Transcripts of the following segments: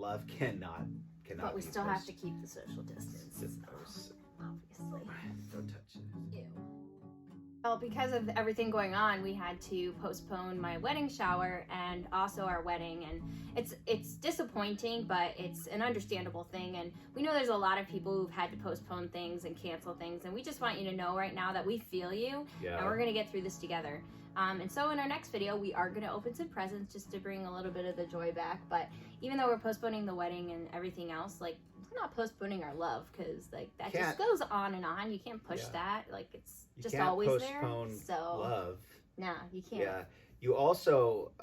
love cannot But we be still have to keep the social distance. Obviously. Don't touch it. Ew. Well, because of everything going on, we had to postpone my wedding shower and also our wedding, and it's disappointing, but it's an understandable thing. And we know there's a lot of people who've had to postpone things and cancel things, and we just want you to know right now that we feel you, and we're gonna get through this together. And so in our next video, we are gonna open some presents just to bring a little bit of the joy back. But even though we're postponing the wedding and everything else, like, we're not postponing our love, because like that just goes on and on. You can't push that. Like, it's just always there. So love. Nah, you can't. Yeah. You also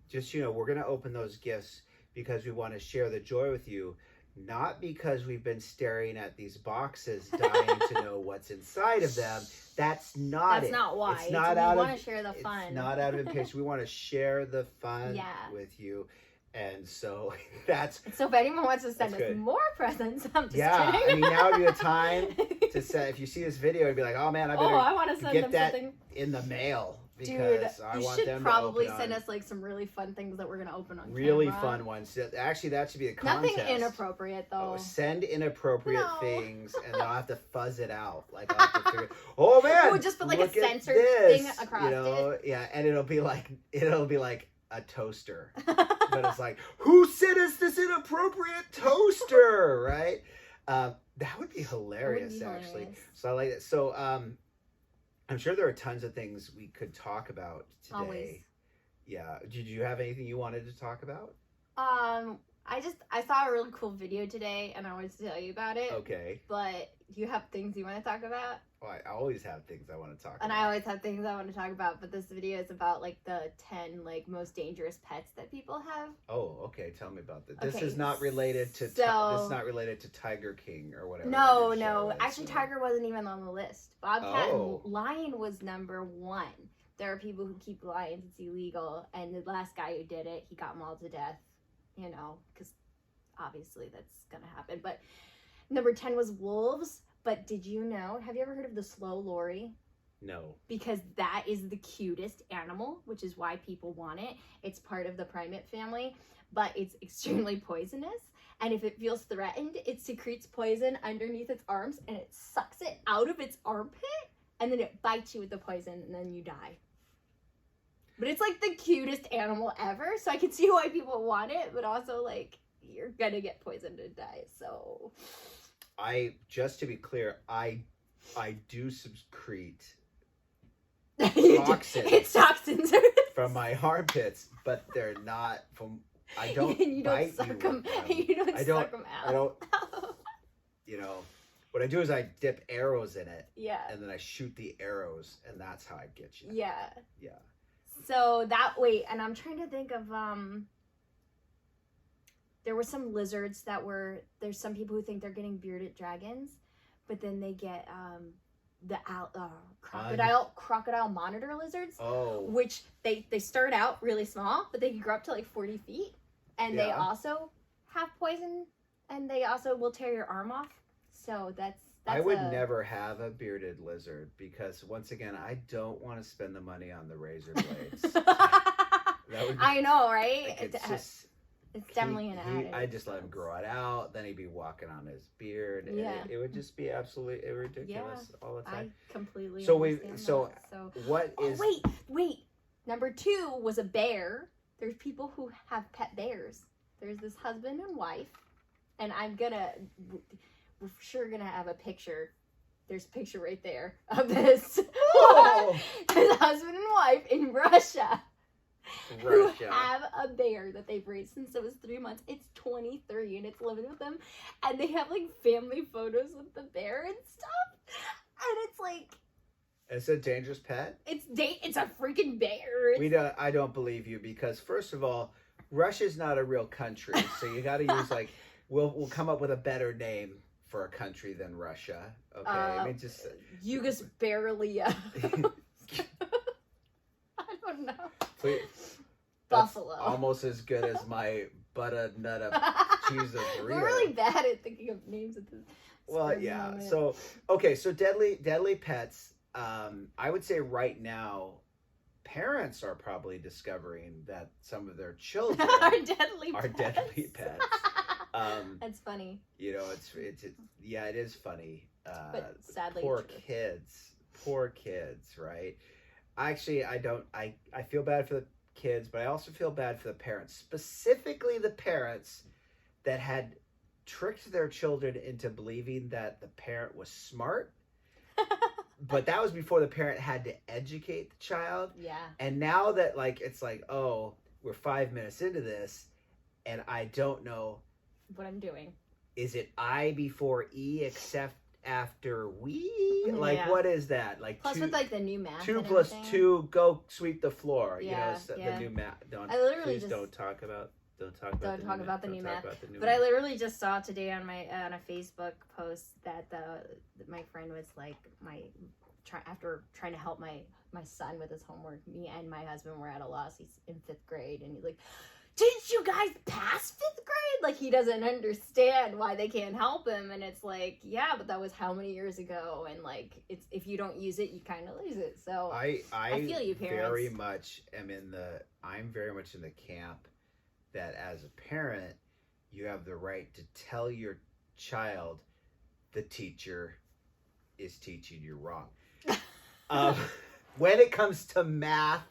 just we're gonna open those gifts because we want to share the joy with you, not because we've been staring at these boxes dying to know what's inside of them. That's not why. It's not we want to share the fun. It's not out of impatience. We want to share the fun with you. And so that's... So if anyone wants to send us more presents, I'm just kidding. I mean, now would be the time to send... If you see this video, you'd be like, oh man, I want to get that in the mail. Because I want them to probably send us like some really fun things that we're going to open on really camera. Fun ones. Actually, that should be a contest. Nothing inappropriate, though. Send inappropriate things, and then I'll have to fuzz it out. Like, I'll have to figure, oh man, just put like a censored thing across it. Yeah, and it'll be like a toaster. But it's like, who sent us this inappropriate toaster, right? That would be hilarious, actually. So I like that. So I'm sure there are tons of things we could talk about today. Always. Yeah. Did you have anything you wanted to talk about? I saw a really cool video today, and I wanted to tell you about it. Okay. But do you have things you want to talk about? Well, I always have things I want to talk about. And I always have things I want to talk about, but this video is about like the 10 like most dangerous pets that people have. Oh, okay. Tell me about that. This is not related to this is not related to Tiger King or whatever. No. Actually, Tiger wasn't even on the list. Bobcat and lion was number 1. There are people who keep lions. It's illegal. And the last guy who did it, he got mauled to death. Because obviously that's gonna happen. But number 10 was wolves. But did you know, have you ever heard of the slow Lori? No. Because that is the cutest animal, which is why people want it. It's part of the primate family, but it's extremely poisonous. And if it feels threatened, it secretes poison underneath its arms, and it sucks it out of its armpit, and then it bites you with the poison, and then you die. But it's like the cutest animal ever, so I can see why people want it, but also like, you're gonna get poisoned and die, so... just to be clear, I do secrete toxins. It's toxins from my armpits, but they're not from. I don't. You don't suck them. You don't suck them out. I don't. What I do is I dip arrows in it. Yeah. And then I shoot the arrows, and that's how I get you. Yeah. Yeah. So and I'm trying to think of there were some lizards that there's some people who think they're getting bearded dragons, but then they get the crocodile monitor lizards, which they start out really small, but they can grow up to like 40 feet, and they also have poison, and they also will tear your arm off. So that's I would never have a bearded lizard, because once again, I don't want to spend the money on the razor blades. I know, right? Like, it's definitely an added. I just let him grow it out. Then he'd be walking on his beard. And it would just be absolutely ridiculous all the time. I completely understand that. What is... Wait. Number 2 was a bear. There's people who have pet bears. There's this husband and wife. And we're sure gonna have a picture. There's a picture right there of this. There's a husband and wife in Russia. Who have a bear that they've raised since it was 3 months. It's 23 and it's living with them, and they have like family photos with the bear and stuff, and it's like, it's a dangerous pet. It's a freaking bear. I don't believe you, because first of all, Russia's not a real country, so you got to use like we'll come up with a better name for a country than Russia. Okay, I mean just Yugoslavia. I don't know. Please. Buffalo. Almost as good as my butter nutter cheese burrito. We're really bad at thinking of names at this. Well, yeah. Moment. So deadly pets. I would say right now, parents are probably discovering that some of their children are deadly pets. funny. You know, it's yeah, it is funny. But sadly poor true. kids, right? Actually, I feel bad for the kids, but I also feel bad for the parents, specifically the parents that had tricked their children into believing that the parent was smart. But that was before the parent had to educate the child. Yeah. And now that it's like, oh, we're 5 minutes into this and I don't know what I'm doing. Is it I before E except after we? Like, what is that? Like, plus with the new math. 2 plus 2, go sweep the floor. Yeah, the new math. Don't talk about the new math. But I literally just saw today on a Facebook post that my friend was like, after trying to help my son with his homework, me and my husband were at a loss. He's in 5th grade, and he's like, didn't you guys pass 5th grade? Like, he doesn't understand why they can't help him. And it's like, yeah, but that was how many years ago? And it's if you don't use it, you kind of lose it. So I feel you, parents. I'm very much in the camp that as a parent, you have the right to tell your child the teacher is teaching you wrong. When it comes to math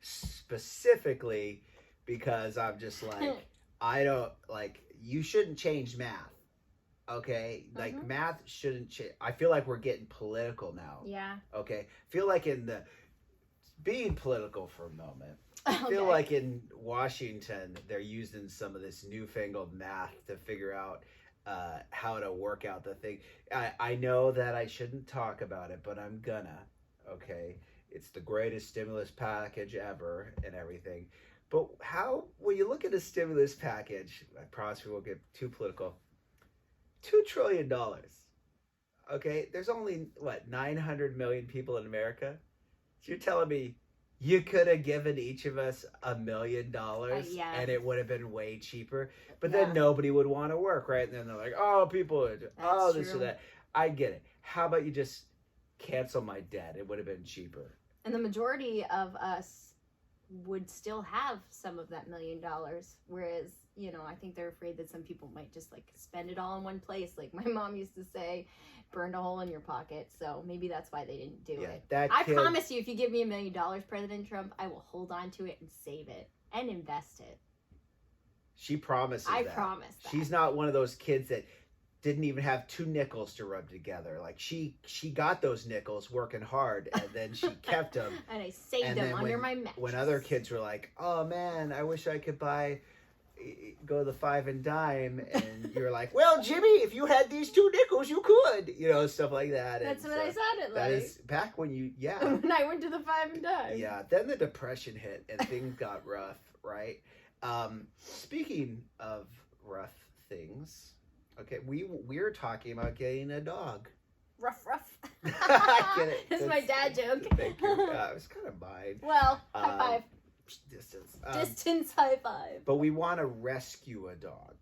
specifically, because I'm just like, I don't you shouldn't change math. Okay? Like, math shouldn't change. I feel like we're getting political now. Yeah. Okay? I feel like being political for a moment. I feel like in Washington, they're using some of this newfangled math to figure out how to work out the thing. I know that I shouldn't talk about it, but I'm gonna. Okay? It's the greatest stimulus package ever and everything. But when you look at a stimulus package, I promise we won't get too political, $2 trillion. Okay? There's only, 900 million people in America? So you're telling me you could have given each of us $1 million and it would have been way cheaper? But then nobody would want to work, right? And then they're like, oh, people, this or that. I get it. How about you just cancel my debt? It would have been cheaper. And the majority of us would still have some of that $1 million, whereas I think they're afraid that some people might just spend it all in one place, like my mom used to say, burned a hole in your pocket. So maybe that's why they didn't do it. I promise you, if you give me $1 million, President Trump, I will hold on to it and save it and invest it. She promises I promise that. She's not one of those kids that didn't even have 2 nickels to rub together. Like, she got those nickels working hard, and then she kept them. And I saved them under my mattress. When other kids were like, oh man, I wish I could go to the 5 and dime, and you're like, well, Jimmy, if you had these 2 nickels, you could, stuff like that. That's what I sounded like. That is back when when I went to the 5 and dime. Yeah, then the Depression hit, and things got rough, right? Speaking of rough things, okay, we're talking about getting a dog. Ruff. I get it. This is my dad joke. Thank you. It was kind of mine. Well, high five. Distance. Distance high five. But we want to rescue a dog.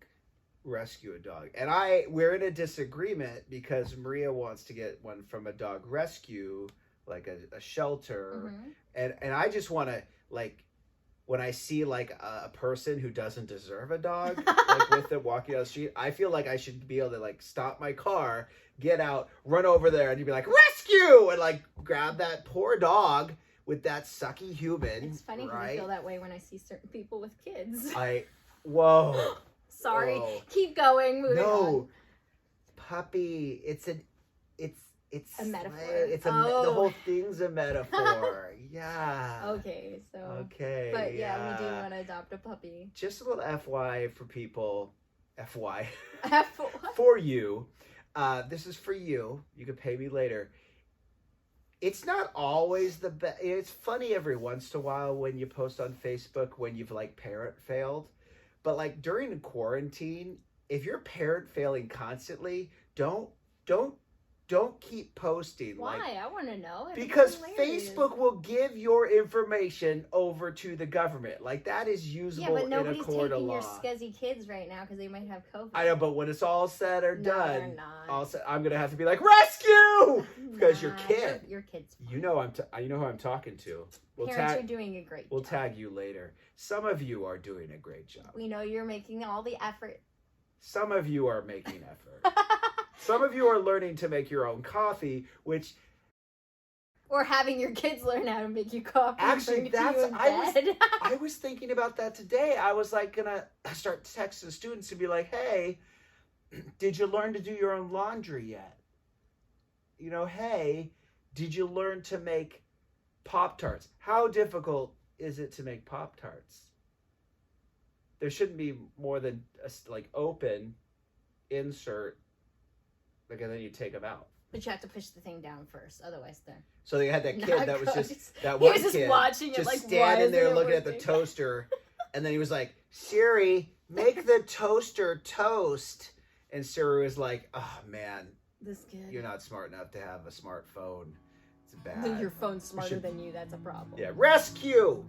And we're in a disagreement because Maria wants to get one from a dog rescue, like a shelter. And I just want to, when I see a person who doesn't deserve a dog, with them walking down the street, I feel like I should be able to stop my car, get out, run over there, and you'd be like, rescue, and grab that poor dog with that sucky human. It's funny because I feel that way when I see certain people with kids. Whoa. Sorry. Whoa. Keep going. Moving on. Puppy. It's a metaphor. The whole thing's a metaphor. Yeah. Okay. So. Okay. But yeah, we do want to adopt a puppy. Just a little FY for people. FY. FY. For you. This is for you. You can pay me later. It's not always the best. It's funny every once in a while when you post on Facebook when you've parent failed. But during quarantine, if you're parent failing constantly, don't keep posting. Why? I want to know. Because Facebook will give your information over to the government. That is usable in a court of law. Yeah, but nobody's taking your scuzzy kids right now because they might have COVID. I know, but when it's all said or done, they're not. I'm gonna have to be like, rescue, because your kid. Your kid's fine. You know who I'm talking to. Parents are doing a great job. We'll tag you later. Some of you are doing a great job. We know you're making all the effort. some of you are making effort. Some of you are learning to make your own coffee, which... Or having your kids learn how to make you coffee. Actually, I was thinking about that today. I was like gonna start texting students to be like, hey, did you learn to do your own laundry yet? You know, hey, did you learn to make PopTarts? How difficult is it to make PopTarts? There shouldn't be more than like open, insert, like, and then you take them out. But you have to push the thing down first, otherwise they're... So they had that kid that was just, that he one was just kid watching it, just like, standing there looking working? at the toaster, and then he was like, Siri, make the toaster toast. And Siri was like, oh man, this kid, you're not smart enough to have a smartphone. It's bad. Your phone's smarter than you, that's a problem. Yeah, rescue!